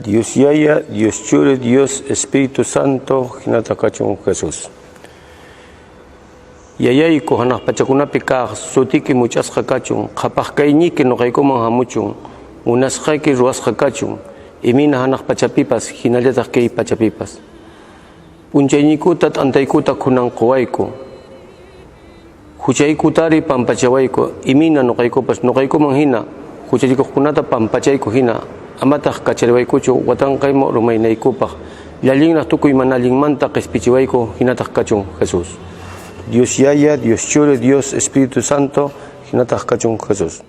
Dios Yaya, Dios Chure, Dios Espíritu Santo, hinata kachun Jesús. Yayay ko hanak pachakunapi kaq sutiki muchasqa kachun, qhapaq kayniki nuqaykuman hamuchun, munasqayki ruwasqa kachun, imina hanak pachapipas, hinallataq kay pachapipas. Punchaynikuta t'antaykuta kunan quwayku, huchaykutari pampachawayku, imina nuqaykupas nuqaykuman hina, huchaykuqkunata pampachayku hina, amataq kachariwaykuchu watanqaymu rumaynaykupaq, llallinnaq tukuy manallinmanta qhispichiwayku hinataq kachun Jesús. Dios Yaya, Dios Chure, Dios Espíritu Santo, hinataq kachun Jesús.